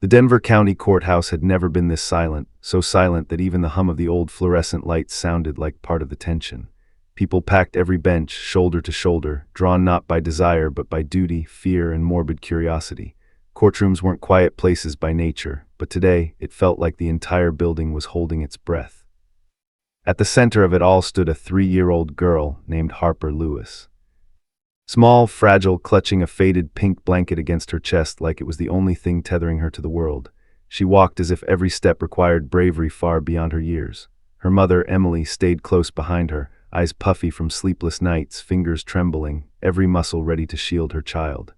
The Denver County Courthouse had never been this silent, so silent that even the hum of the old fluorescent lights sounded like part of the tension. People packed every bench, shoulder to shoulder, drawn not by desire but by duty, fear, and morbid curiosity. Courtrooms weren't quiet places by nature, but today it felt like the entire building was holding its breath. At the center of it all stood a 3-year-old girl named Harper Lewis. Small, fragile, clutching a faded pink blanket against her chest like it was the only thing tethering her to the world. She walked as if every step required bravery far beyond her years. Her mother, Emily, stayed close behind her, eyes puffy from sleepless nights, fingers trembling, every muscle ready to shield her child.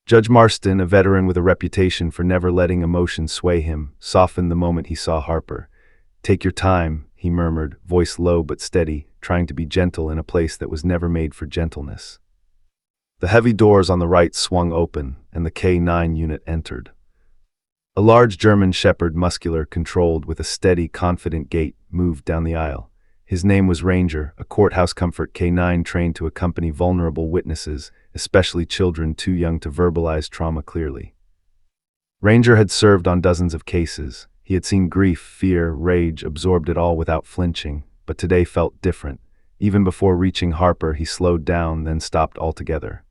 Judge Marston, a veteran with a reputation for never letting emotion sway him, softened the moment he saw Harper. "Take your time," he murmured, voice low but steady, trying to be gentle in a place that was never made for gentleness. The heavy doors on the right swung open, and the K-9 unit entered. A large German shepherd, muscular, controlled, with a steady, confident gait, moved down the aisle. His name was Ranger, a courthouse comfort K-9 trained to accompany vulnerable witnesses, especially children too young to verbalize trauma clearly. Ranger had served on dozens of cases. He had seen grief, fear, rage, absorbed it all without flinching, but today felt different. Even before reaching Harper, he slowed down, then stopped altogether.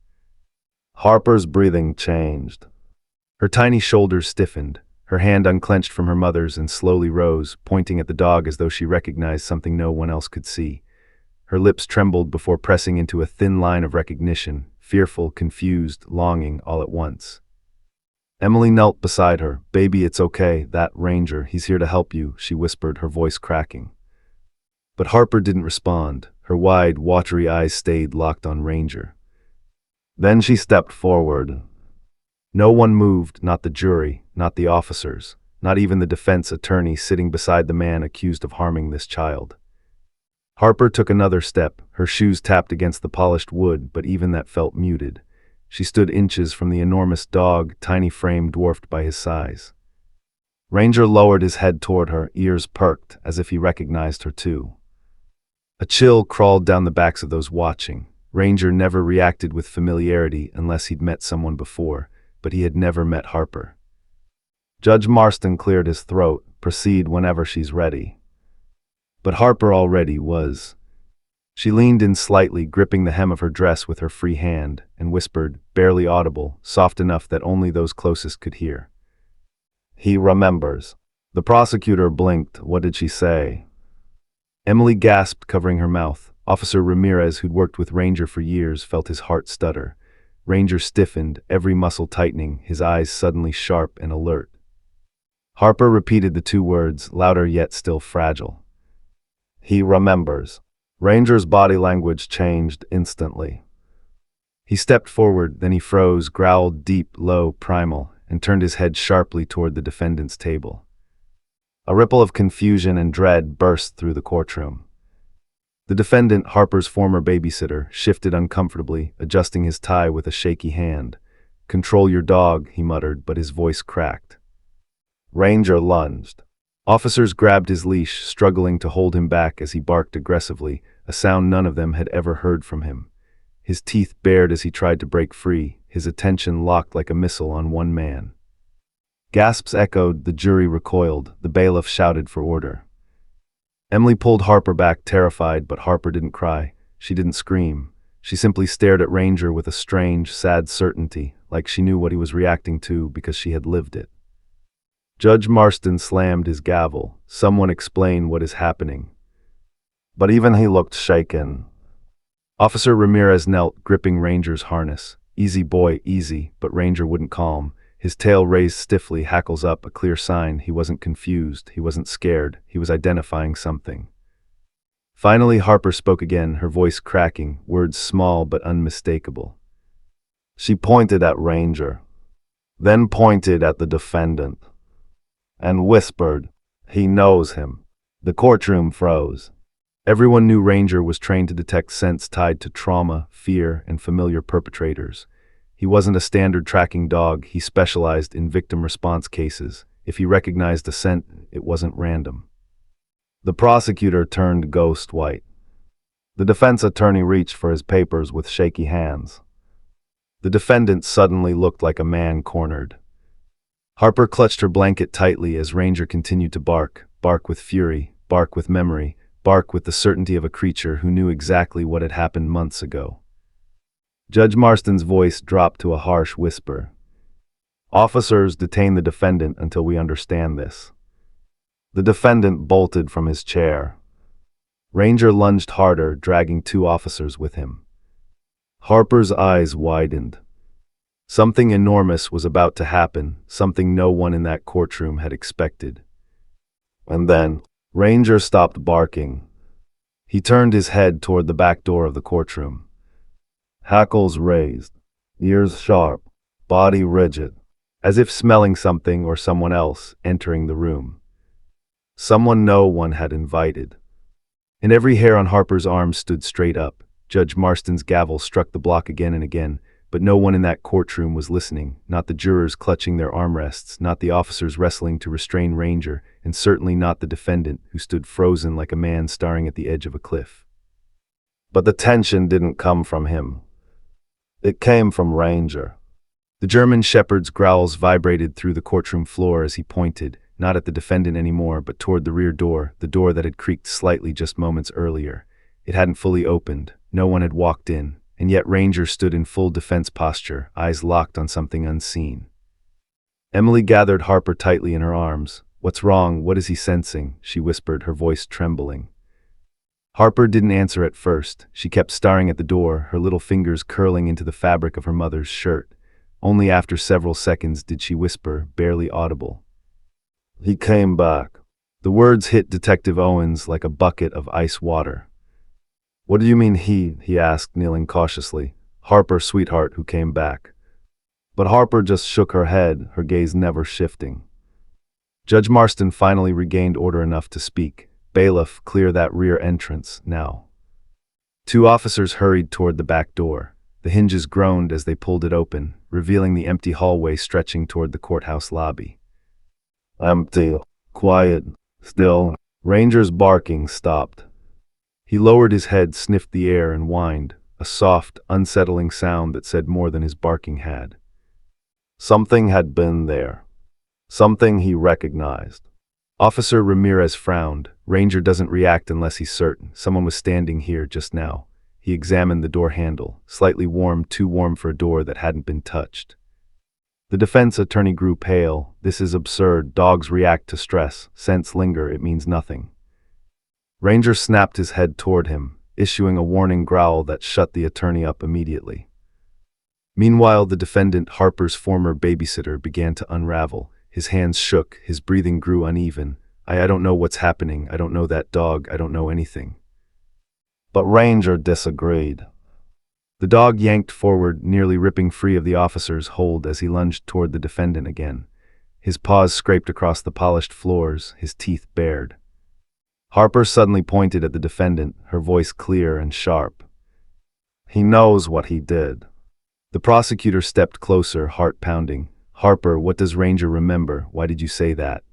Harper's breathing changed. Her tiny shoulders stiffened. Her hand unclenched from her mother's and slowly rose, pointing at the dog as though she recognized something no one else could see. Her lips trembled before pressing into a thin line of recognition, fearful, confused, longing all at once. Emily knelt beside her. "Baby, it's okay, that Ranger, he's here to help you," she whispered, her voice cracking. But Harper didn't respond. Her wide, watery eyes stayed locked on Ranger. Then she stepped forward. No one moved, not the jury, not the officers, not even the defense attorney sitting beside the man accused of harming this child. Harper took another step. Her shoes tapped against the polished wood, but even that felt muted. She stood inches from the enormous dog, tiny frame dwarfed by his size. Ranger lowered his head toward her, ears perked, as if he recognized her too. A chill crawled down the backs of those watching. Ranger never reacted with familiarity unless he'd met someone before, but he had never met Harper. Judge Marston cleared his throat. "Proceed whenever she's ready." But Harper already was. She leaned in slightly, gripping the hem of her dress with her free hand, and whispered, barely audible, soft enough that only those closest could hear. "He remembers." The prosecutor blinked. "What did she say?" Emily gasped, covering her mouth. Officer Ramirez, who'd worked with Ranger for years, felt his heart stutter. Ranger stiffened, every muscle tightening, his eyes suddenly sharp and alert. Harper repeated the two words, louder yet still fragile. "He remembers." Ranger's body language changed instantly. He stepped forward, then he froze, growled deep, low, primal, and turned his head sharply toward the defendant's table. A ripple of confusion and dread burst through the courtroom. The defendant, Harper's former babysitter, shifted uncomfortably, adjusting his tie with a shaky hand. "Control your dog," he muttered, but his voice cracked. Ranger lunged. Officers grabbed his leash, struggling to hold him back as he barked aggressively, a sound none of them had ever heard from him. His teeth bared as he tried to break free, his attention locked like a missile on one man. Gasps echoed, the jury recoiled, the bailiff shouted for order. Emily pulled Harper back, terrified, but Harper didn't cry. She didn't scream. She simply stared at Ranger with a strange, sad certainty, like she knew what he was reacting to because she had lived it. Judge Marston slammed his gavel. "Someone explain what is happening." But even he looked shaken. Officer Ramirez knelt, gripping Ranger's harness. "Easy, boy, easy," but Ranger wouldn't calm. His tail raised stiffly, hackles up, a clear sign. He wasn't confused, he wasn't scared, he was identifying something. Finally, Harper spoke again, her voice cracking, words small but unmistakable. She pointed at Ranger, then pointed at the defendant, and whispered, "He knows him." The courtroom froze. Everyone knew Ranger was trained to detect scents tied to trauma, fear, and familiar perpetrators. He wasn't a standard tracking dog, he specialized in victim response cases. If he recognized a scent, it wasn't random. The prosecutor turned ghost white. The defense attorney reached for his papers with shaky hands. The defendant suddenly looked like a man cornered. Harper clutched her blanket tightly as Ranger continued to bark, bark with fury, bark with memory, bark with the certainty of a creature who knew exactly what had happened months ago. Judge Marston's voice dropped to a harsh whisper. "Officers, detain the defendant until we understand this." The defendant bolted from his chair. Ranger lunged harder, dragging 2 officers with him. Harper's eyes widened. Something enormous was about to happen, something no one in that courtroom had expected. And then, Ranger stopped barking. He turned his head toward the back door of the courtroom. Hackles raised, ears sharp, body rigid, as if smelling something or someone else entering the room. Someone no one had invited. And every hair on Harper's arm stood straight up. Judge Marston's gavel struck the block again and again, but no one in that courtroom was listening, not the jurors clutching their armrests, not the officers wrestling to restrain Ranger, and certainly not the defendant, who stood frozen like a man staring at the edge of a cliff. But the tension didn't come from him. It came from Ranger. The German shepherd's growls vibrated through the courtroom floor as he pointed, not at the defendant anymore, but toward the rear door, the door that had creaked slightly just moments earlier. It hadn't fully opened, no one had walked in, and yet Ranger stood in full defense posture, eyes locked on something unseen. Emily gathered Harper tightly in her arms. "What's wrong? What is he sensing?" she whispered, her voice trembling. Harper didn't answer at first. She kept staring at the door, her little fingers curling into the fabric of her mother's shirt. Only after several seconds did she whisper, barely audible. "He came back." The words hit Detective Owens like a bucket of ice water. "What do you mean he asked, kneeling cautiously. "Harper, sweetheart, who came back." But Harper just shook her head, her gaze never shifting. Judge Marston finally regained order enough to speak. "Bailiff, clear that rear entrance, now." 2 officers hurried toward the back door. The hinges groaned as they pulled it open, revealing the empty hallway stretching toward the courthouse lobby. Empty, quiet, still. Ranger's barking stopped. He lowered his head, sniffed the air, and whined, a soft, unsettling sound that said more than his barking had. Something had been there. Something he recognized. Officer Ramirez frowned. Ranger doesn't react unless he's certain. Someone was standing here just now. He examined the door handle, slightly warm, too warm for a door that hadn't been touched. The defense attorney grew pale. "This is absurd. Dogs react to stress. Scents linger. It means nothing." Ranger snapped his head toward him, issuing a warning growl that shut the attorney up immediately. Meanwhile, the defendant, Harper's former babysitter, began to unravel. His hands shook, his breathing grew uneven. I don't know what's happening. I don't know that dog. I don't know anything." But Ranger disagreed. The dog yanked forward, nearly ripping free of the officer's hold as he lunged toward the defendant again. His paws scraped across the polished floors, his teeth bared. Harper suddenly pointed at the defendant, her voice clear and sharp. "He knows what he did." The prosecutor stepped closer, heart pounding. "Harper, what does Ranger remember? Why did you say that?"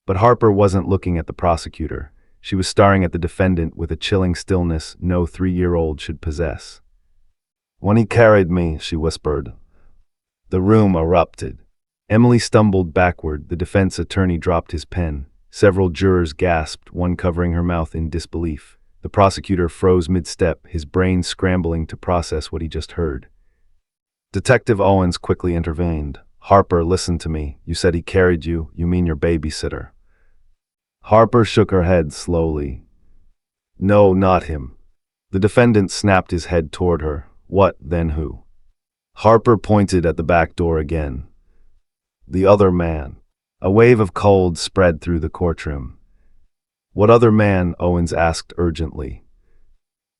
But Harper wasn't looking at the prosecutor. She was staring at the defendant with a chilling stillness no 3-year-old should possess. "When he carried me," she whispered. The room erupted. Emily stumbled backward. The defense attorney dropped his pen. Several jurors gasped, one covering her mouth in disbelief. The prosecutor froze mid-step, his brain scrambling to process what he just heard. Detective Owens quickly intervened. "Harper, listen to me. You said he carried you. You mean your babysitter." Harper shook her head slowly. "No, not him." The defendant snapped his head toward her. "What, then who?" Harper pointed at the back door again. "The other man." A wave of cold spread through the courtroom. "What other man?" Owens asked urgently.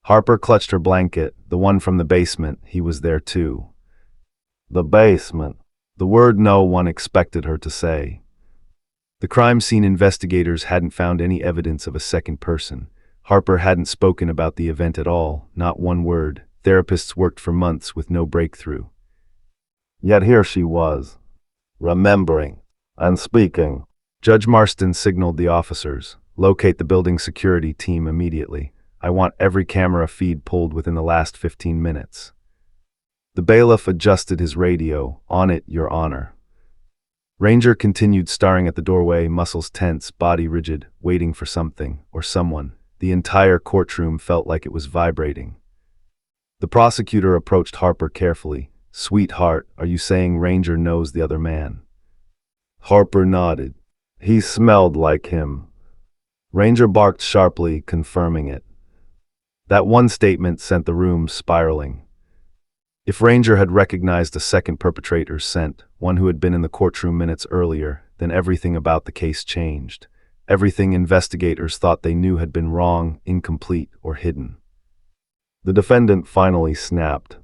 Harper clutched her blanket. "The one from the basement. He was there too." "The basement." The word no one expected her to say. The crime scene investigators hadn't found any evidence of a second person. Harper hadn't spoken about the event at all, not one word. Therapists worked for months with no breakthrough. Yet here she was, remembering and speaking. Judge Marston signaled the officers, "Locate the building security team immediately. I want every camera feed pulled within the last 15 minutes. The bailiff adjusted his radio. "On it, Your Honor." Ranger continued staring at the doorway, muscles tense, body rigid, waiting for something or someone. The entire courtroom felt like it was vibrating. The prosecutor approached Harper carefully. "Sweetheart, are you saying Ranger knows the other man?" Harper nodded. "He smelled like him." Ranger barked sharply, confirming it. That one statement sent the room spiraling. If Ranger had recognized a second perpetrator's scent, one who had been in the courtroom minutes earlier, then everything about the case changed. Everything investigators thought they knew had been wrong, incomplete, or hidden. The defendant finally snapped.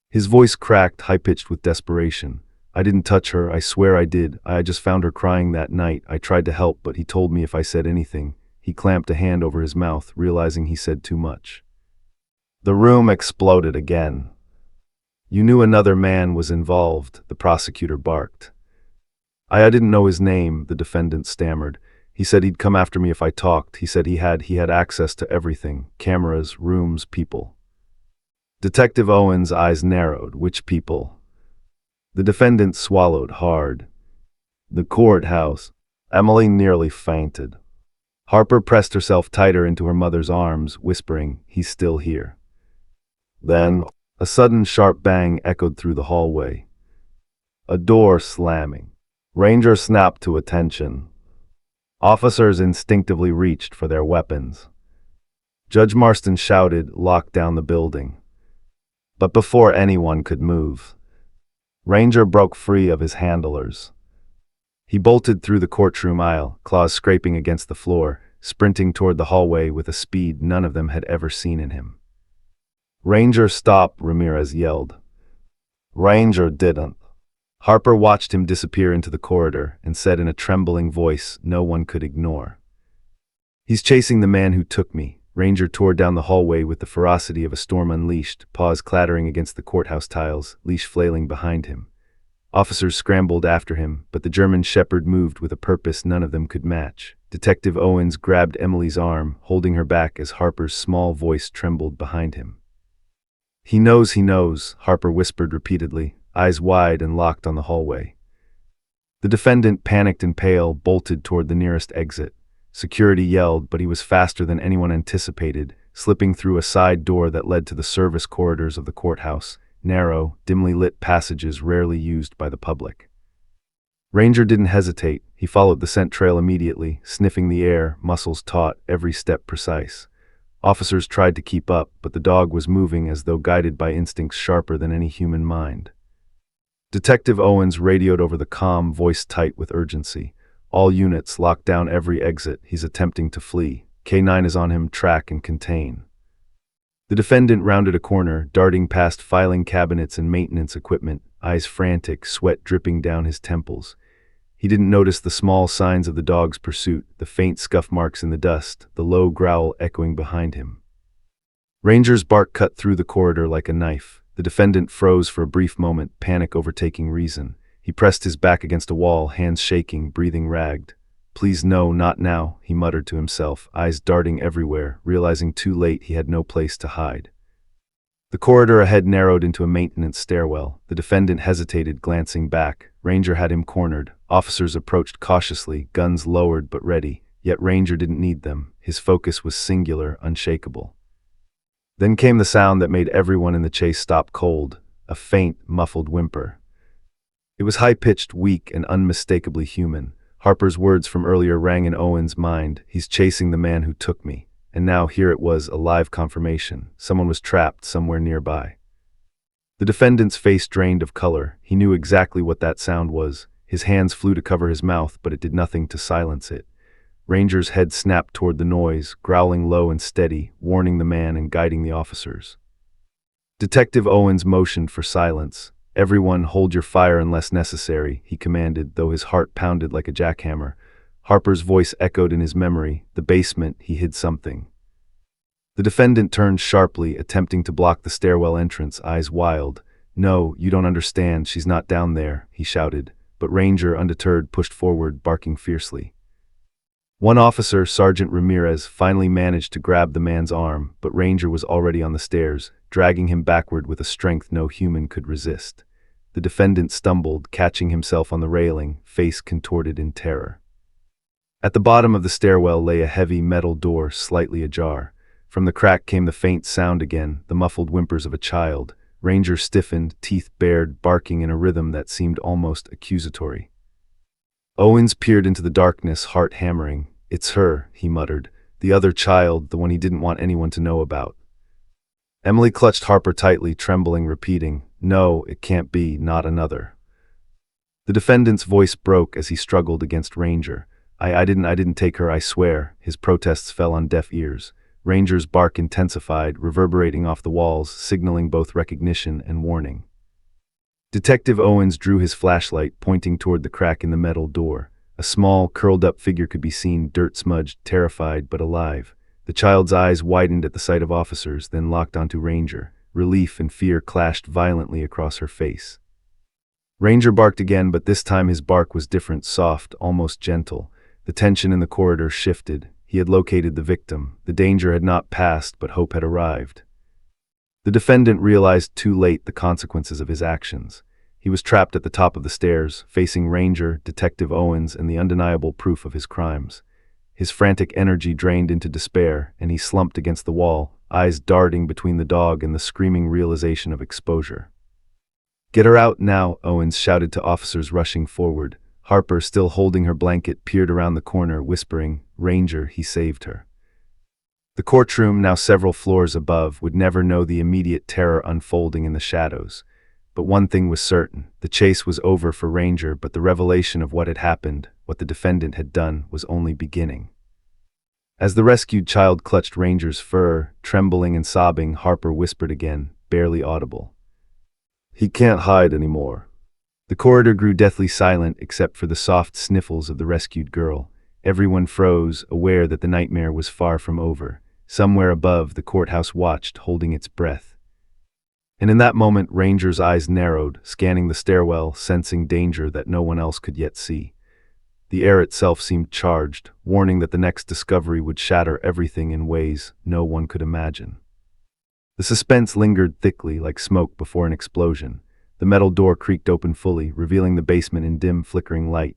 His voice cracked, high-pitched with desperation. "I didn't touch her, I swear I did. I just found her crying that night. I tried to help, but he told me if I said anything." He clamped a hand over his mouth, realizing he said too much. The room exploded again. "You knew another man was involved," the prosecutor barked. I didn't know his name," the defendant stammered. "He said he'd come after me if I talked. He said he had access to everything, cameras, rooms, people." Detective Owen's eyes narrowed. "Which people?" The defendant swallowed hard. "The courthouse." Emily nearly fainted. Harper pressed herself tighter into her mother's arms, whispering, "He's still here." Then, a sudden sharp bang echoed through the hallway. A door slamming. Ranger snapped to attention. Officers instinctively reached for their weapons. Judge Marston shouted, "Lock down the building." But before anyone could move, Ranger broke free of his handlers. He bolted through the courtroom aisle, claws scraping against the floor, sprinting toward the hallway with a speed none of them had ever seen in him. "Ranger, stop!" Ramirez yelled. Ranger didn't. Harper watched him disappear into the corridor and said in a trembling voice no one could ignore, "He's chasing the man who took me." Ranger tore down the hallway with the ferocity of a storm unleashed, paws clattering against the courthouse tiles, leash flailing behind him. Officers scrambled after him, but the German shepherd moved with a purpose none of them could match. Detective Owens grabbed Emily's arm, holding her back as Harper's small voice trembled behind him. He knows," Harper whispered repeatedly, eyes wide and locked on the hallway. The defendant, panicked and pale, bolted toward the nearest exit. Security yelled, but he was faster than anyone anticipated, slipping through a side door that led to the service corridors of the courthouse, narrow, dimly lit passages rarely used by the public. Ranger didn't hesitate. He followed the scent trail immediately, sniffing the air, muscles taut, every step precise. Officers tried to keep up, but the dog was moving as though guided by instincts sharper than any human mind. Detective Owens radioed over the comm, voice tight with urgency. "All units, lock down every exit. He's attempting to flee. K9 is on him, track and contain." The defendant rounded a corner, darting past filing cabinets and maintenance equipment, eyes frantic, sweat dripping down his temples. He didn't notice the small signs of the dog's pursuit, the faint scuff marks in the dust, the low growl echoing behind him. Ranger's bark cut through the corridor like a knife. The defendant froze for a brief moment, panic overtaking reason. He pressed his back against a wall, hands shaking, breathing ragged. "Please no, not now," he muttered to himself, eyes darting everywhere, realizing too late he had no place to hide. The corridor ahead narrowed into a maintenance stairwell. The defendant hesitated, glancing back. Ranger had him cornered. Officers approached cautiously, guns lowered but ready. Yet Ranger didn't need them. His focus was singular, unshakable. Then came the sound that made everyone in the chase stop cold, a faint, muffled whimper. It was high-pitched, weak, and unmistakably human. Harper's words from earlier rang in Owen's mind. "He's chasing the man who took me." And now here it was, a live confirmation. Someone was trapped somewhere nearby. The defendant's face drained of color. He knew exactly what that sound was. His hands flew to cover his mouth, but it did nothing to silence it. Ranger's head snapped toward the noise, growling low and steady, warning the man and guiding the officers. Detective Owens motioned for silence. "Everyone, hold your fire unless necessary," he commanded, though his heart pounded like a jackhammer. Harper's voice echoed in his memory. The basement, he hid something. The defendant turned sharply, attempting to block the stairwell entrance, eyes wild. "No, you don't understand, she's not down there," he shouted. But Ranger, undeterred, pushed forward, barking fiercely. One officer, Sergeant Ramirez, finally managed to grab the man's arm, but Ranger was already on the stairs, dragging him backward with a strength no human could resist. The defendant stumbled, catching himself on the railing, face contorted in terror. At the bottom of the stairwell lay a heavy metal door, slightly ajar. From the crack came the faint sound again, the muffled whimpers of a child. Ranger stiffened, teeth bared, barking in a rhythm that seemed almost accusatory. Owens peered into the darkness, heart hammering. "It's her," he muttered. "The other child, the one he didn't want anyone to know about." Emily clutched Harper tightly, trembling, repeating, "No, it can't be, not another." The defendant's voice broke as he struggled against Ranger. I didn't take her, I swear." His protests fell on deaf ears. Ranger's bark intensified, reverberating off the walls, signaling both recognition and warning. Detective Owens drew his flashlight, pointing toward the crack in the metal door. A small, curled-up figure could be seen, dirt-smudged, terrified but alive. The child's eyes widened at the sight of officers, then locked onto Ranger. Relief and fear clashed violently across her face. Ranger barked again, but this time his bark was different, soft, almost gentle. The tension in the corridor shifted. He had located the victim. The danger had not passed, but hope had arrived. The defendant realized too late the consequences of his actions. He was trapped at the top of the stairs, facing Ranger, Detective Owens, and the undeniable proof of his crimes. His frantic energy drained into despair, and he slumped against the wall, eyes darting between the dog and the screaming realization of exposure. "Get her out now," Owens shouted to officers rushing forward. Harper, still holding her blanket, peered around the corner, whispering, "Ranger, he saved her." The courtroom, now several floors above, would never know the immediate terror unfolding in the shadows. But one thing was certain: the chase was over for Ranger, but the revelation of what had happened, what the defendant had done, was only beginning. As the rescued child clutched Ranger's fur, trembling and sobbing, Harper whispered again, barely audible, "He can't hide anymore." The corridor grew deathly silent except for the soft sniffles of the rescued girl. Everyone froze, aware that the nightmare was far from over. Somewhere above, the courthouse watched, holding its breath. And in that moment, Ranger's eyes narrowed, scanning the stairwell, sensing danger that no one else could yet see. The air itself seemed charged, warning that the next discovery would shatter everything in ways no one could imagine. The suspense lingered thickly, like smoke before an explosion. The metal door creaked open fully, revealing the basement in dim, flickering light.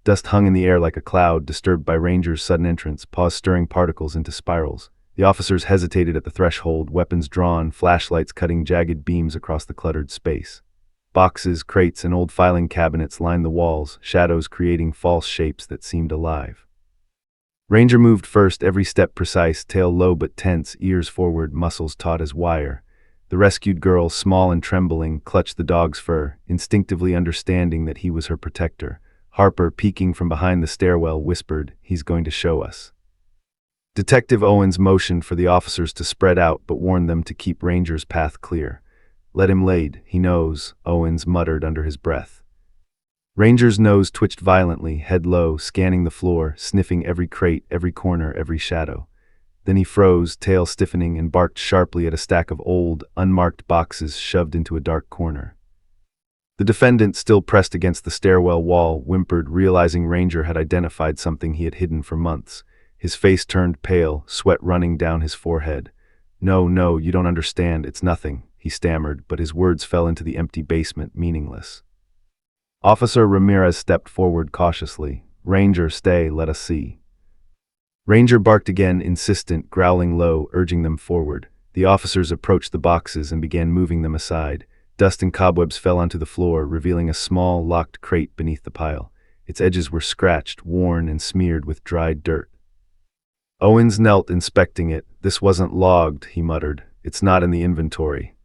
Dust hung in the air like a cloud, disturbed by Ranger's sudden entrance, paws stirring particles into spirals. The officers hesitated at the threshold, weapons drawn, flashlights cutting jagged beams across the cluttered space. Boxes, crates, and old filing cabinets lined the walls, shadows creating false shapes that seemed alive. Ranger moved first, every step precise, tail low but tense, ears forward, muscles taut as wire. The rescued girl, small and trembling, clutched the dog's fur, instinctively understanding that he was her protector. Harper, peeking from behind the stairwell, whispered, "He's going to show us." Detective Owens motioned for the officers to spread out, but warned them to keep Ranger's path clear. "Let him lead, he knows," Owens muttered under his breath. Ranger's nose twitched violently, head low, scanning the floor, sniffing every crate, every corner, every shadow. Then he froze, tail stiffening, and barked sharply at a stack of old, unmarked boxes shoved into a dark corner. The defendant, still pressed against the stairwell wall, whimpered, realizing Ranger had identified something he had hidden for months. His face turned pale, sweat running down his forehead. No, you don't understand, it's nothing," he stammered, but his words fell into the empty basement, meaningless. Officer Ramirez stepped forward cautiously. "Ranger, stay, let us see." Ranger barked again, insistent, growling low, urging them forward. The officers approached the boxes and began moving them aside. Dust and cobwebs fell onto the floor, revealing a small, locked crate beneath the pile. Its edges were scratched, worn, and smeared with dried dirt. Owens knelt, inspecting it. "This wasn't logged," he muttered. "It's not in the inventory."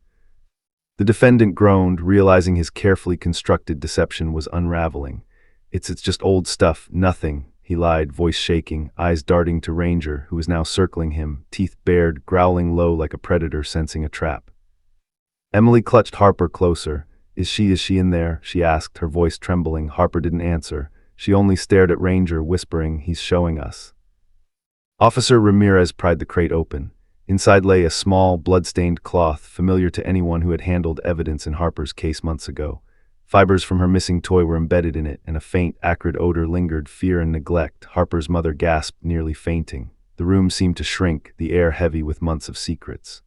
The defendant groaned, realizing his carefully constructed deception was unraveling. It's just old stuff, nothing," he lied, voice shaking, eyes darting to Ranger, who was now circling him, teeth bared, growling low like a predator sensing a trap. Emily clutched Harper closer. Is she in there?" she asked, her voice trembling. Harper didn't answer. She only stared at Ranger, whispering, "He's showing us." Officer Ramirez pried the crate open. Inside lay a small, blood-stained cloth, familiar to anyone who had handled evidence in Harper's case months ago. Fibers from her missing toy were embedded in it, and a faint, acrid odor lingered, fear and neglect. Harper's mother gasped, nearly fainting. The room seemed to shrink, the air heavy with months of secrets.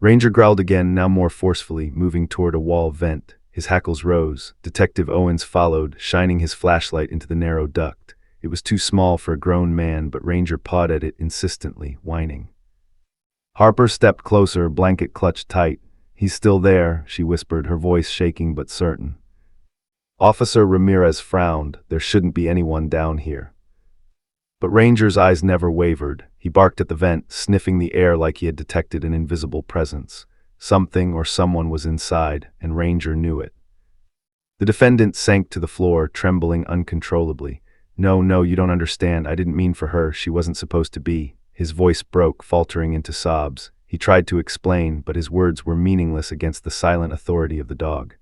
Ranger growled again, now more forcefully, moving toward a wall vent. His hackles rose. Detective Owens followed, shining his flashlight into the narrow duct. It was too small for a grown man, but Ranger pawed at it insistently, whining. Harper stepped closer, blanket clutched tight. "He's still there," she whispered, her voice shaking but certain. Officer Ramirez frowned. "There shouldn't be anyone down here." But Ranger's eyes never wavered. He barked at the vent, sniffing the air like he had detected an invisible presence. Something or someone was inside, and Ranger knew it. The defendant sank to the floor, trembling uncontrollably. No, you don't understand. I didn't mean for her. She wasn't supposed to be." His voice broke, faltering into sobs. He tried to explain, but his words were meaningless against the silent authority of the dog.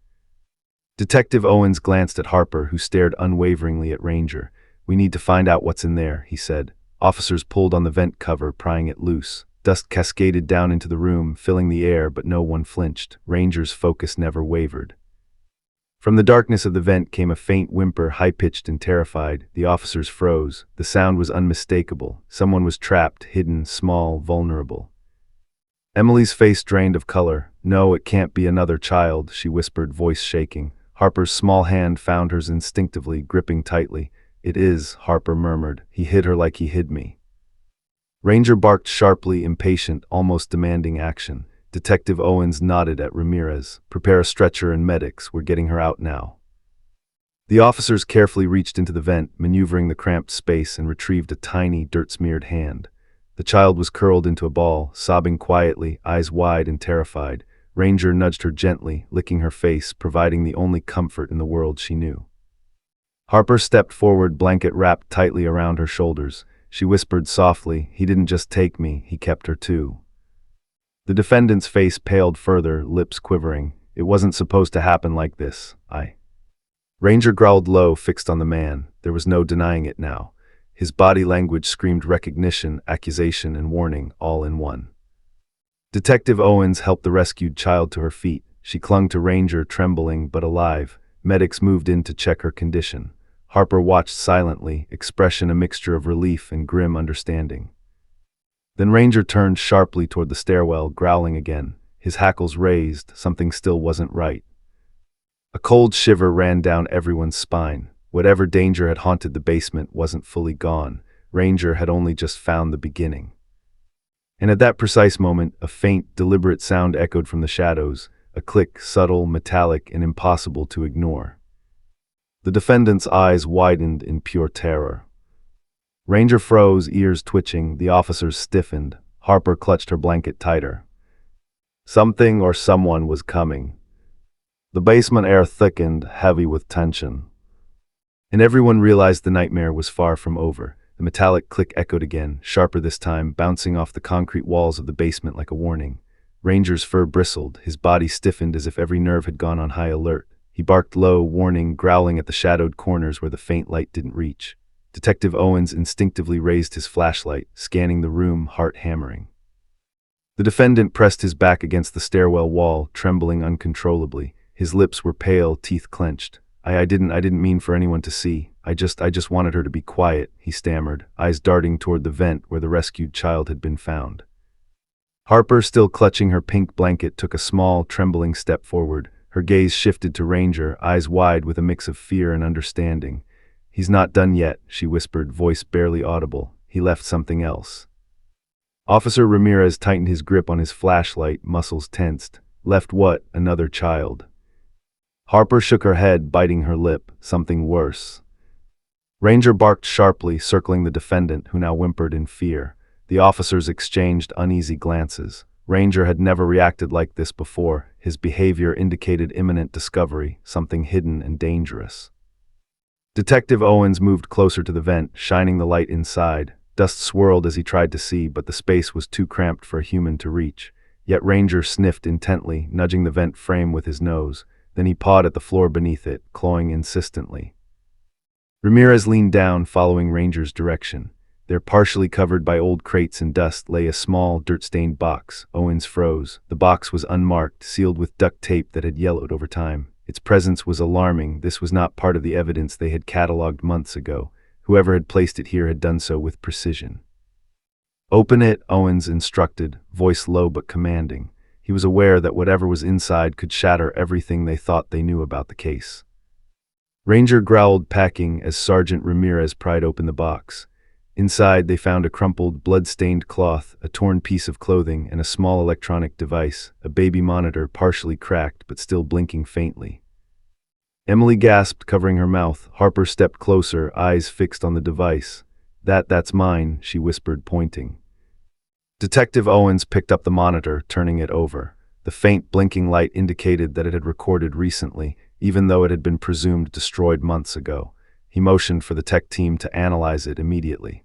Detective Owens glanced at Harper, who stared unwaveringly at Ranger. "We need to find out what's in there," he said. Officers pulled on the vent cover, prying it loose. Dust cascaded down into the room, filling the air, but no one flinched. Ranger's focus never wavered. From the darkness of the vent came a faint whimper, high-pitched and terrified. The officers froze. The sound was unmistakable. Someone was trapped, hidden, small, vulnerable. Emily's face drained of color. "No, it can't be another child," she whispered, voice shaking. Harper's small hand found hers instinctively, gripping tightly. "It is," Harper murmured. "He hid her like he hid me." Ranger barked sharply, impatient, almost demanding action. Detective Owens nodded at Ramirez. "Prepare a stretcher and medics. We're getting her out now." The officers carefully reached into the vent, maneuvering the cramped space, and retrieved a tiny, dirt-smeared hand. The child was curled into a ball, sobbing quietly, eyes wide and terrified. Ranger nudged her gently, licking her face, providing the only comfort in the world she knew. Harper stepped forward, blanket wrapped tightly around her shoulders. She whispered softly, "He didn't just take me, he kept her too." The defendant's face paled further, lips quivering. "It wasn't supposed to happen like this. Ranger growled low, fixed on the man. There was no denying it now. His body language screamed recognition, accusation, and warning, all in one. Detective Owens helped the rescued child to her feet. She clung to Ranger, trembling but alive. Medics moved in to check her condition. Harper watched silently, expression a mixture of relief and grim understanding. Then Ranger turned sharply toward the stairwell, growling again. His hackles raised. Something still wasn't right. A cold shiver ran down everyone's spine. Whatever danger had haunted the basement wasn't fully gone. Ranger had only just found the beginning. And at that precise moment, a faint, deliberate sound echoed from the shadows, a click, subtle, metallic, and impossible to ignore. The defendant's eyes widened in pure terror. Ranger froze, ears twitching. The officers stiffened. Harper clutched her blanket tighter. Something or someone was coming. The basement air thickened, heavy with tension. And everyone realized the nightmare was far from over. The metallic click echoed again, sharper this time, bouncing off the concrete walls of the basement like a warning. Ranger's fur bristled, his body stiffened as if every nerve had gone on high alert. He barked low, warning, growling at the shadowed corners where the faint light didn't reach. Detective Owens instinctively raised his flashlight, scanning the room, heart hammering. The defendant pressed his back against the stairwell wall, trembling uncontrollably. His lips were pale, teeth clenched. I didn't mean for anyone to see. I just wanted her to be quiet," he stammered, eyes darting toward the vent where the rescued child had been found. Harper, still clutching her pink blanket, took a small, trembling step forward. Her gaze shifted to Ranger, eyes wide with a mix of fear and understanding. "He's not done yet," she whispered, voice barely audible. "He left something else." Officer Ramirez tightened his grip on his flashlight, muscles tensed. "Left what? Another child?" Harper shook her head, biting her lip. "Something worse." Ranger barked sharply, circling the defendant, who now whimpered in fear. The officers exchanged uneasy glances. Ranger had never reacted like this before. His behavior indicated imminent discovery, something hidden and dangerous. Detective Owens moved closer to the vent, shining the light inside. Dust swirled as he tried to see, but the space was too cramped for a human to reach. Yet Ranger sniffed intently, nudging the vent frame with his nose. Then he pawed at the floor beneath it, clawing insistently. Ramirez leaned down, following Ranger's direction. There, partially covered by old crates and dust, lay a small, dirt-stained box. Owens froze. The box was unmarked, sealed with duct tape that had yellowed over time. Its presence was alarming. This was not part of the evidence they had cataloged months ago. Whoever had placed it here had done so with precision. "Open it," Owens instructed, voice low but commanding. He was aware that whatever was inside could shatter everything they thought they knew about the case. Ranger growled, packing, as Sergeant Ramirez pried open the box. Inside, they found a crumpled, blood-stained cloth, a torn piece of clothing, and a small electronic device, a baby monitor partially cracked but still blinking faintly. Emily gasped, covering her mouth. Harper stepped closer, eyes fixed on the device. That's mine," she whispered, pointing. Detective Owens picked up the monitor, turning it over. The faint blinking light indicated that it had recorded recently, even though it had been presumed destroyed months ago. He motioned for the tech team to analyze it immediately.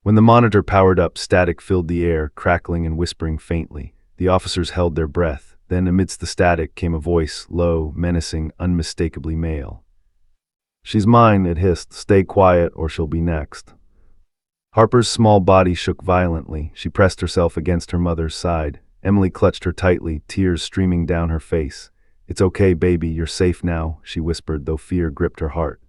When the monitor powered up, static filled the air, crackling and whispering faintly. The officers held their breath. Then, amidst the static, came a voice, low, menacing, unmistakably male. "She's mine," it hissed. "Stay quiet, or she'll be next." Harper's small body shook violently. She pressed herself against her mother's side. Emily clutched her tightly, tears streaming down her face. "It's okay, baby, you're safe now," she whispered, though fear gripped her heart.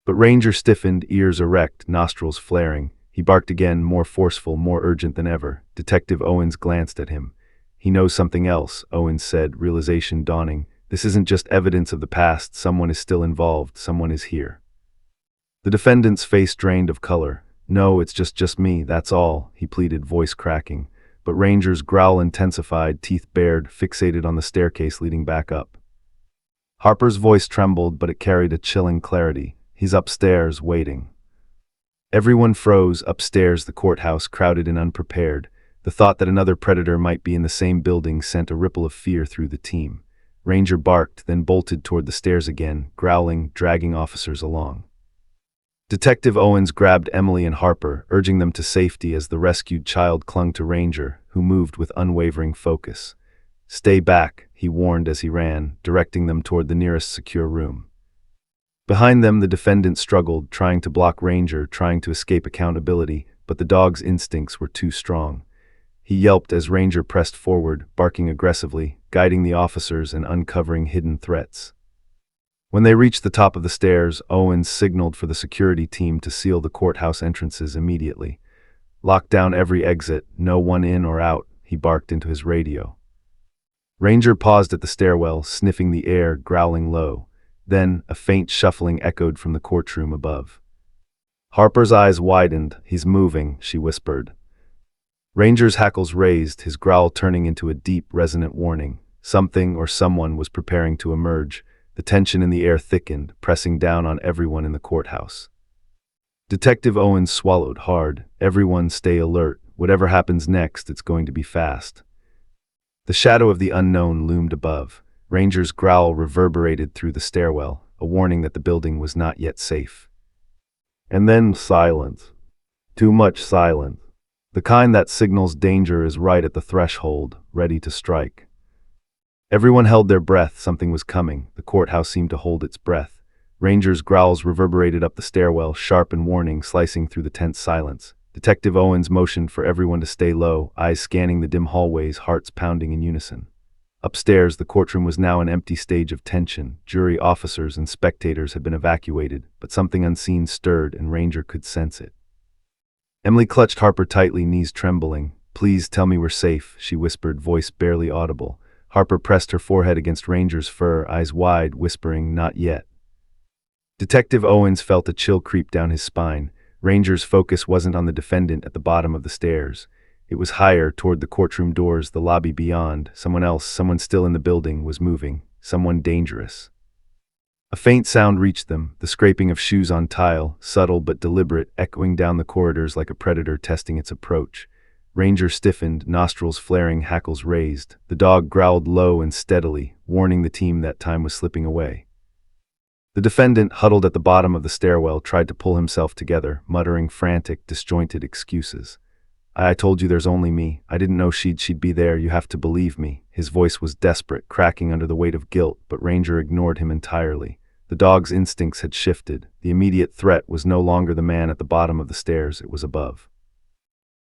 But Ranger stiffened, ears erect, nostrils flaring. He barked again, more forceful, more urgent than ever. Detective Owens glanced at him. "He knows something else," Owens said, realization dawning. "This isn't just evidence of the past. Someone is still involved. Someone is here." The defendant's face drained of color. "No, it's just me, that's all," he pleaded, voice cracking. But Ranger's growl intensified, teeth bared, fixated on the staircase leading back up. Harper's voice trembled, but it carried a chilling clarity. "He's upstairs, waiting." Everyone froze. Upstairs, the courthouse, crowded and unprepared. The thought that another predator might be in the same building sent a ripple of fear through the team. Ranger barked, then bolted toward the stairs again, growling, dragging officers along. Detective Owens grabbed Emily and Harper, urging them to safety as the rescued child clung to Ranger, who moved with unwavering focus. "Stay back," he warned as he ran, directing them toward the nearest secure room. Behind them, the defendant struggled, trying to block Ranger, trying to escape accountability, but the dog's instincts were too strong. He yelped as Ranger pressed forward, barking aggressively, guiding the officers and uncovering hidden threats. When they reached the top of the stairs, Owens signaled for the security team to seal the courthouse entrances immediately. "Lock down every exit, no one in or out," he barked into his radio. Ranger paused at the stairwell, sniffing the air, growling low. Then, a faint shuffling echoed from the courtroom above. Harper's eyes widened. "He's moving," she whispered. Ranger's hackles raised, his growl turning into a deep, resonant warning. Something or someone was preparing to emerge. The tension in the air thickened, pressing down on everyone in the courthouse. Detective Owens swallowed hard. "Everyone stay alert. Whatever happens next, it's going to be fast." The shadow of the unknown loomed above. Ranger's growl reverberated through the stairwell, a warning that the building was not yet safe. And then silence. Too much silence. The kind that signals danger is right at the threshold, ready to strike. Everyone held their breath. Something was coming. The courthouse seemed to hold its breath. Ranger's growls reverberated up the stairwell, sharp and warning, slicing through the tense silence. Detective Owens motioned for everyone to stay low, eyes scanning the dim hallways, hearts pounding in unison. Upstairs, the courtroom was now an empty stage of tension. Jury, officers, and spectators had been evacuated, but something unseen stirred, and Ranger could sense it. Emily clutched Harper tightly, knees trembling. "Please tell me we're safe," she whispered, voice barely audible. Harper pressed her forehead against Ranger's fur, eyes wide, whispering, "Not yet." Detective Owens felt a chill creep down his spine. Ranger's focus wasn't on the defendant at the bottom of the stairs. It was higher, toward the courtroom doors, the lobby beyond. Someone else, someone still in the building, was moving. Someone dangerous. A faint sound reached them, the scraping of shoes on tile, subtle but deliberate, echoing down the corridors like a predator testing its approach. Ranger stiffened, nostrils flaring, hackles raised. The dog growled low and steadily, warning the team that time was slipping away. The defendant, huddled at the bottom of the stairwell, tried to pull himself together, muttering frantic, disjointed excuses. I told you there's only me. I didn't know she'd be there. You have to believe me." His voice was desperate, cracking under the weight of guilt, but Ranger ignored him entirely. The dog's instincts had shifted. The immediate threat was no longer the man at the bottom of the stairs, it was above.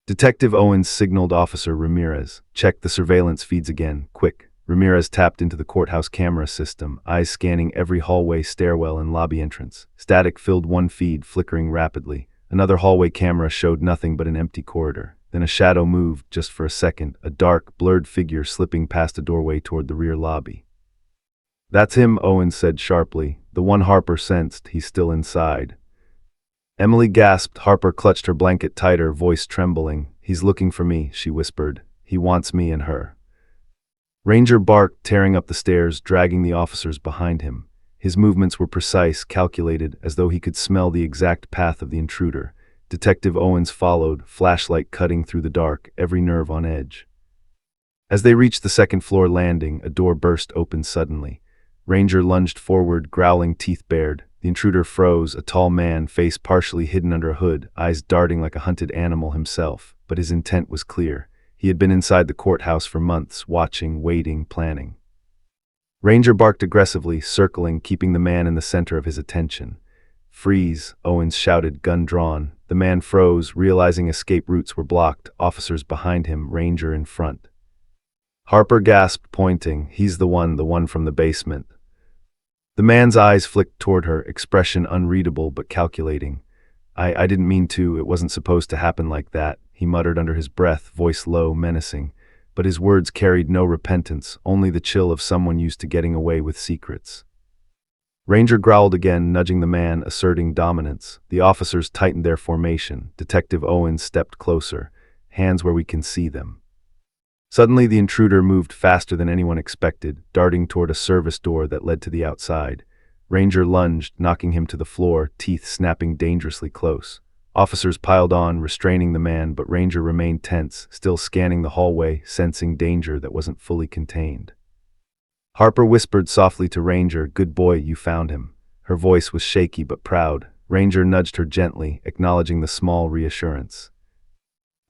Detective Owens signaled Officer Ramirez. "Check the surveillance feeds again, quick." Ramirez tapped into the courthouse camera system, eyes scanning every hallway, stairwell, and lobby entrance. Static filled one feed, flickering rapidly. Another hallway camera showed nothing but an empty corridor. Then a shadow moved, just for a second, a dark, blurred figure slipping past a doorway toward the rear lobby. "That's him," Owens said sharply. "The one Harper sensed. He's still inside." Emily gasped. Harper clutched her blanket tighter, voice trembling. "He's looking for me," she whispered. "He wants me and her." Ranger barked, tearing up the stairs, dragging the officers behind him. His movements were precise, calculated, as though he could smell the exact path of the intruder. Detective Owens followed, flashlight cutting through the dark, every nerve on edge. As they reached the second-floor landing, a door burst open suddenly. Ranger lunged forward, growling, teeth bared. The intruder froze, a tall man, face partially hidden under a hood, eyes darting like a hunted animal himself. But his intent was clear. He had been inside the courthouse for months, watching, waiting, planning. Ranger barked aggressively, circling, keeping the man in the center of his attention. "Freeze," Owens shouted, gun drawn. The man froze, realizing escape routes were blocked, officers behind him, Ranger in front. Harper gasped, pointing. "He's the one from the basement." The man's eyes flicked toward her, expression unreadable but calculating. I didn't mean to. It wasn't supposed to happen like that," he muttered under his breath, voice low, menacing. But his words carried no repentance, only the chill of someone used to getting away with secrets. Ranger growled again, nudging the man, asserting dominance. The officers tightened their formation. Detective Owens stepped closer, hands where we can see them. Suddenly, the intruder moved faster than anyone expected, darting toward a service door that led to the outside. Ranger lunged, knocking him to the floor, teeth snapping dangerously close. Officers piled on, restraining the man, but Ranger remained tense, still scanning the hallway, sensing danger that wasn't fully contained. Harper whispered softly to Ranger, "Good boy, you found him." Her voice was shaky but proud. Ranger nudged her gently, acknowledging the small reassurance.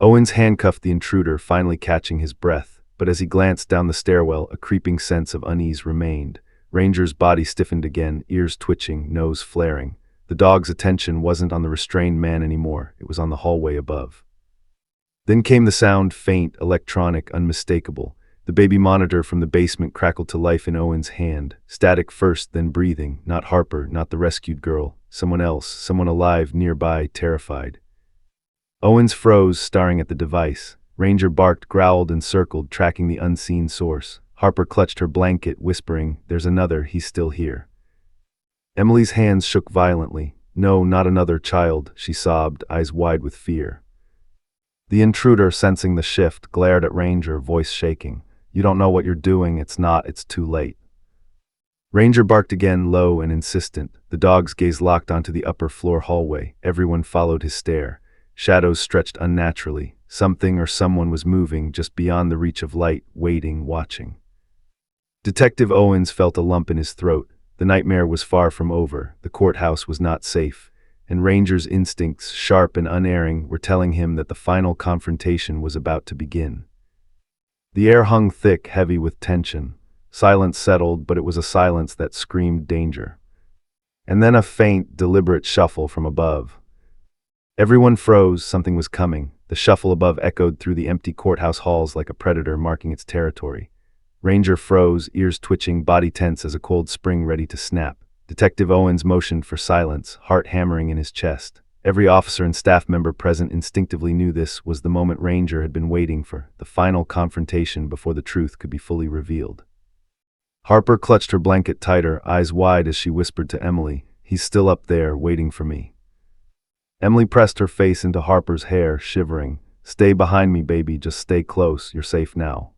Owens handcuffed the intruder, finally catching his breath, but as he glanced down the stairwell, a creeping sense of unease remained. Ranger's body stiffened again, ears twitching, nose flaring. The dog's attention wasn't on the restrained man anymore, it was on the hallway above. Then came the sound, faint, electronic, unmistakable. The baby monitor from the basement crackled to life in Owen's hand, static first, then breathing. Not Harper, not the rescued girl. Someone else, someone alive, nearby, terrified. Owens froze, staring at the device. Ranger barked, growled, and circled, tracking the unseen source. Harper clutched her blanket, whispering, "There's another, he's still here." Emily's hands shook violently. "No, not another child," she sobbed, eyes wide with fear. The intruder, sensing the shift, glared at Ranger, voice shaking. "You don't know what you're doing, it's too late." Ranger barked again, low and insistent. The dog's gaze locked onto the upper floor hallway. Everyone followed his stare. Shadows stretched unnaturally. Something or someone was moving, just beyond the reach of light, waiting, watching. Detective Owens felt a lump in his throat. The nightmare was far from over. The courthouse was not safe. And Ranger's instincts, sharp and unerring, were telling him that the final confrontation was about to begin. The air hung thick, heavy with tension. Silence settled, but it was a silence that screamed danger. And then a faint, deliberate shuffle from above. Everyone froze, something was coming. The shuffle above echoed through the empty courthouse halls like a predator marking its territory. Ranger froze, ears twitching, body tense as a cold spring ready to snap. Detective Owens motioned for silence, heart hammering in his chest. Every officer and staff member present instinctively knew this was the moment Ranger had been waiting for, the final confrontation before the truth could be fully revealed. Harper clutched her blanket tighter, eyes wide as she whispered to Emily, "He's still up there, waiting for me." Emily pressed her face into Harper's hair, shivering. "Stay behind me, baby, just stay close, you're safe now."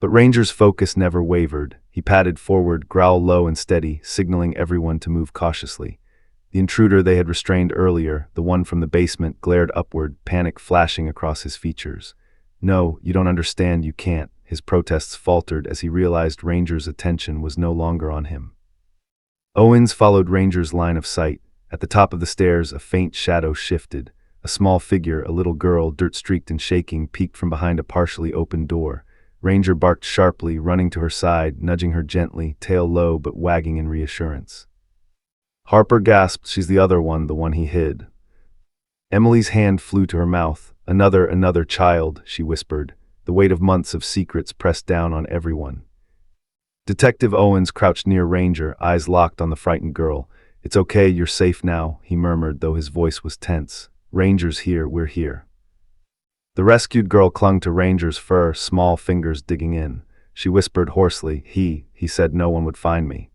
But Ranger's focus never wavered. He padded forward, growl low and steady, signaling everyone to move cautiously. The intruder they had restrained earlier, the one from the basement, glared upward, panic flashing across his features. "No, you don't understand, you can't." His protests faltered as he realized Ranger's attention was no longer on him. Owens followed Ranger's line of sight. At the top of the stairs, a faint shadow shifted. A small figure, a little girl, dirt-streaked and shaking, peeked from behind a partially open door. Ranger barked sharply, running to her side, nudging her gently, tail low but wagging in reassurance. Harper gasped, "She's the other one, the one he hid." Emily's hand flew to her mouth. Another child," she whispered. The weight of months of secrets pressed down on everyone. Detective Owens crouched near Ranger, eyes locked on the frightened girl. "It's okay, you're safe now," he murmured, though his voice was tense. "Ranger's here, we're here." The rescued girl clung to Ranger's fur, small fingers digging in. She whispered hoarsely, he said no one would find me.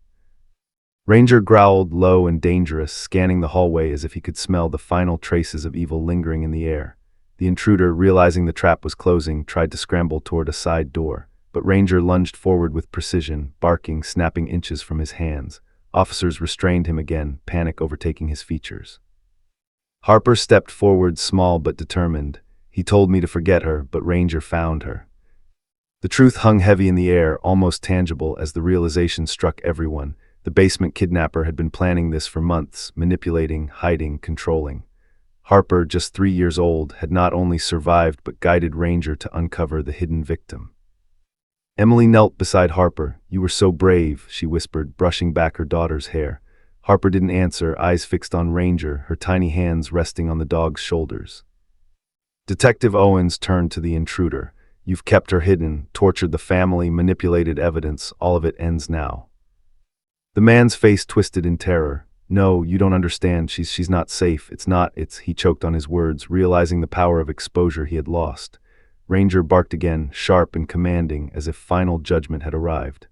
Ranger growled, low and dangerous, scanning the hallway as if he could smell the final traces of evil lingering in the air. The intruder, realizing the trap was closing, tried to scramble toward a side door, but Ranger lunged forward with precision, barking, snapping inches from his hands. Officers restrained him again, panic overtaking his features. Harper stepped forward, small but determined. He told me to forget her, but Ranger found her. The truth hung heavy in the air, almost tangible, as the realization struck everyone. The basement kidnapper had been planning this for months, manipulating, hiding, controlling. Harper, just 3 years old, had not only survived but guided Ranger to uncover the hidden victim. Emily knelt beside Harper. "You were so brave," she whispered, brushing back her daughter's hair. Harper didn't answer, eyes fixed on Ranger, her tiny hands resting on the dog's shoulders. Detective Owens turned to the intruder. "You've kept her hidden, tortured the family, manipulated evidence. All of it ends now." The man's face twisted in terror. "No, you don't understand. She's not safe. It's," he choked on his words, realizing the power of exposure he had lost. Ranger barked again, sharp and commanding, as if final judgment had arrived.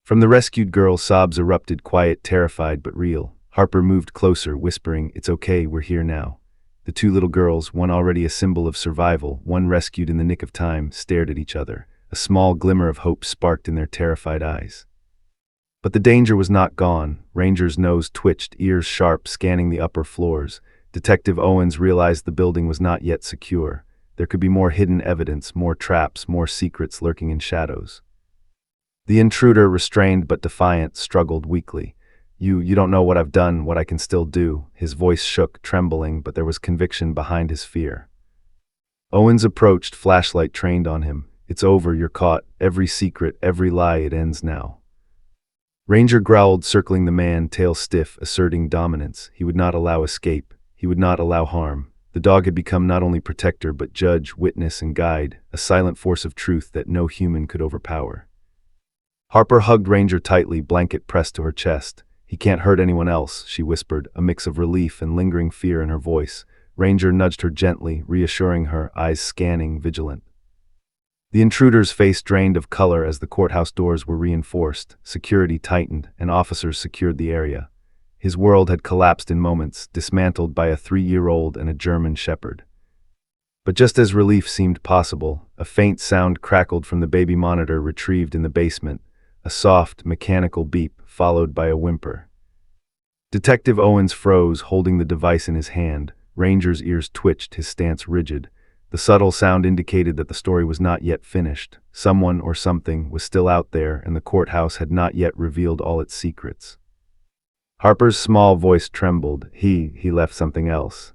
From the rescued girl, sobs erupted, quiet, terrified, but real. Harper moved closer, whispering, "It's okay, we're here now." The two little girls, one already a symbol of survival, one rescued in the nick of time, stared at each other. A small glimmer of hope sparked in their terrified eyes. But the danger was not gone. Ranger's nose twitched, ears sharp, scanning the upper floors. Detective Owens realized the building was not yet secure. There could be more hidden evidence, more traps, more secrets lurking in shadows. The intruder, restrained but defiant, struggled weakly. You don't know what I've done, what I can still do." His voice shook, trembling, but there was conviction behind his fear. Owens approached, flashlight trained on him. "It's over, you're caught. Every secret, every lie, it ends now." Ranger growled, circling the man, tail stiff, asserting dominance. He would not allow escape. He would not allow harm. The dog had become not only protector but judge, witness, and guide, a silent force of truth that no human could overpower. Harper hugged Ranger tightly, blanket pressed to her chest. "He can't hurt anyone else," she whispered, a mix of relief and lingering fear in her voice. Ranger nudged her gently, reassuring her, eyes scanning, vigilant. The intruder's face drained of color as the courthouse doors were reinforced, security tightened, and officers secured the area. His world had collapsed in moments, dismantled by a 3-year-old and a German shepherd. But just as relief seemed possible, a faint sound crackled from the baby monitor retrieved in the basement, a soft, mechanical beep, followed by a whimper. Detective Owens froze, holding the device in his hand. Ranger's ears twitched, his stance rigid. The subtle sound indicated that the story was not yet finished. Someone or something was still out there, and the courthouse had not yet revealed all its secrets. Harper's small voice trembled. He left something else.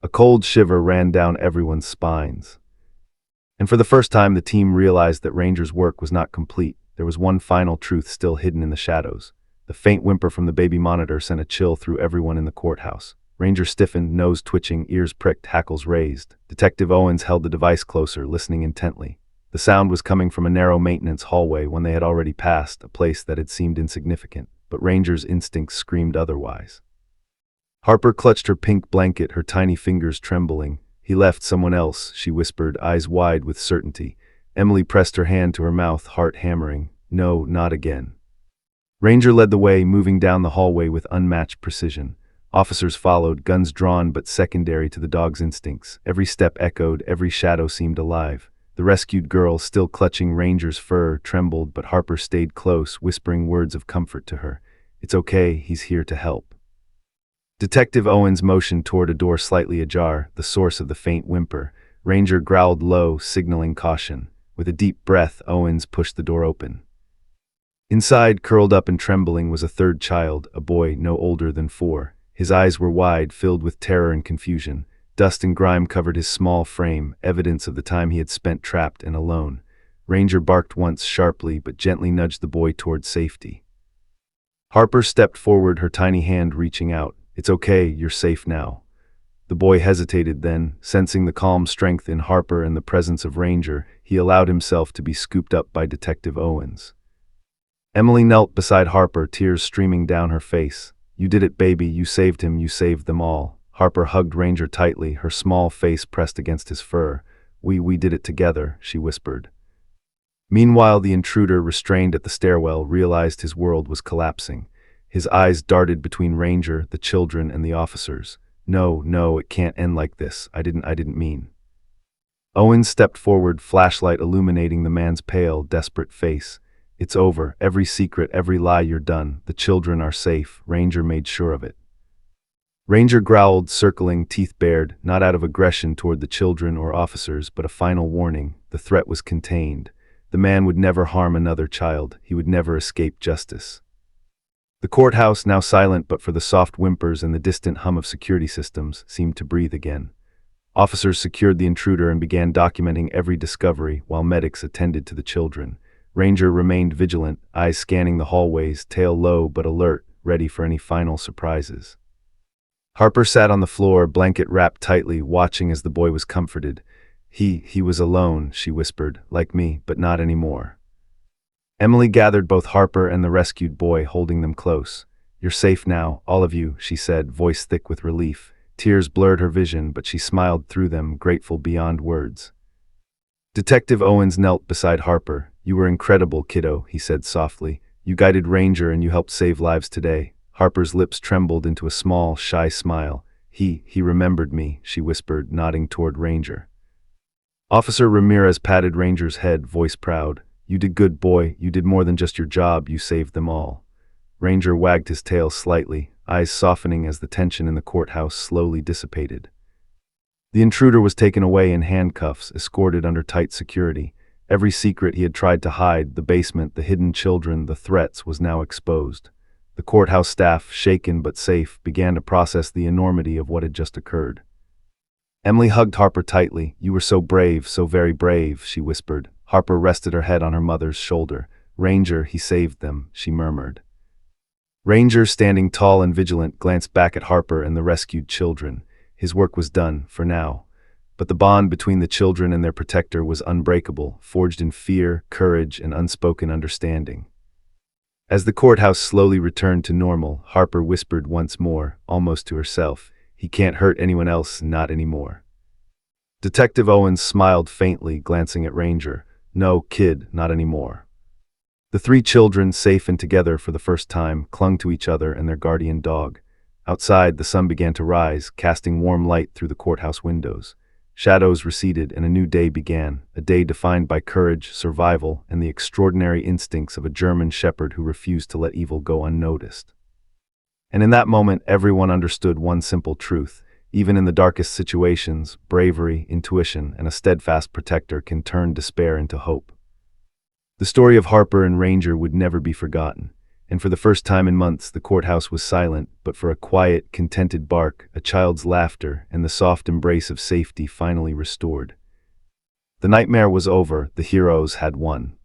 A cold shiver ran down everyone's spines. And for the first time, the team realized that Ranger's work was not complete. There was one final truth still hidden in the shadows. The faint whimper from the baby monitor sent a chill through everyone in the courthouse. Ranger stiffened, nose twitching, ears pricked, hackles raised. Detective Owens held the device closer, listening intently. The sound was coming from a narrow maintenance hallway, one they had already passed, a place that had seemed insignificant, but Ranger's instincts screamed otherwise. Harper clutched her pink blanket, her tiny fingers trembling. "He left someone else," she whispered, eyes wide with certainty. Emily pressed her hand to her mouth, heart hammering. "No, not again." Ranger led the way, moving down the hallway with unmatched precision. Officers followed, guns drawn but secondary to the dog's instincts. Every step echoed, every shadow seemed alive. The rescued girl, still clutching Ranger's fur, trembled, but Harper stayed close, whispering words of comfort to her. "It's okay, he's here to help." Detective Owens motioned toward a door slightly ajar, the source of the faint whimper. Ranger growled low, signaling caution. With a deep breath, Owens pushed the door open. Inside, curled up and trembling, was a third child, a boy no older than 4. His eyes were wide, filled with terror and confusion. Dust and grime covered his small frame, evidence of the time he had spent trapped and alone. Ranger barked once sharply, but gently nudged the boy toward safety. Harper stepped forward, her tiny hand reaching out. "It's okay, you're safe now." The boy hesitated, then, sensing the calm strength in Harper and the presence of Ranger, he allowed himself to be scooped up by Detective Owens. Emily knelt beside Harper, tears streaming down her face. "You did it, baby. You saved him. You saved them all." Harper hugged Ranger tightly, her small face pressed against his fur. We did it together, she whispered. Meanwhile, the intruder, restrained at the stairwell, realized his world was collapsing. His eyes darted between Ranger, the children, and the officers. No, it can't end like this. I didn't mean. Owen stepped forward, flashlight illuminating the man's pale, desperate face. It's over. Every secret, every lie, you're done. The children are safe. Ranger made sure of it. Ranger growled, circling, teeth bared, not out of aggression toward the children or officers, but a final warning. The threat was contained. The man would never harm another child. He would never escape justice. The courthouse, now silent but for the soft whimpers and the distant hum of security systems, seemed to breathe again. Officers secured the intruder and began documenting every discovery, while medics attended to the children. Ranger remained vigilant, eyes scanning the hallways, tail low but alert, ready for any final surprises. Harper sat on the floor, blanket wrapped tightly, watching as the boy was comforted. He was alone, she whispered, like me, but not anymore. Emily gathered both Harper and the rescued boy, holding them close. You're safe now, all of you, she said, voice thick with relief. Tears blurred her vision, but she smiled through them, grateful beyond words. Detective Owens knelt beside Harper. You were incredible, kiddo, he said softly. You guided Ranger and you helped save lives today. Harper's lips trembled into a small, shy smile. He remembered me, she whispered, nodding toward Ranger. Officer Ramirez patted Ranger's head, voice proud. You did good, boy. You did more than just your job. You saved them all. Ranger wagged his tail slightly, eyes softening as the tension in the courthouse slowly dissipated. The intruder was taken away in handcuffs, escorted under tight security. Every secret he had tried to hide, the basement, the hidden children, the threats, was now exposed. The courthouse staff, shaken but safe, began to process the enormity of what had just occurred. Emily hugged Harper tightly. You were so brave, so very brave, she whispered. Harper rested her head on her mother's shoulder. Ranger, he saved them, she murmured. Ranger, standing tall and vigilant, glanced back at Harper and the rescued children. His work was done, for now. But the bond between the children and their protector was unbreakable, forged in fear, courage, and unspoken understanding. As the courthouse slowly returned to normal, Harper whispered once more, almost to herself, He can't hurt anyone else, not anymore. Detective Owens smiled faintly, glancing at Ranger. No, kid, not anymore. The three children, safe and together for the first time, clung to each other and their guardian dog. Outside, the sun began to rise, casting warm light through the courthouse windows. Shadows receded and a new day began, a day defined by courage, survival, and the extraordinary instincts of a German shepherd who refused to let evil go unnoticed. And in that moment, everyone understood one simple truth. Even in the darkest situations, bravery, intuition, and a steadfast protector can turn despair into hope. The story of Harper and Ranger would never be forgotten, and for the first time in months the courthouse was silent, but for a quiet, contented bark, a child's laughter, and the soft embrace of safety finally restored. The nightmare was over, the heroes had won.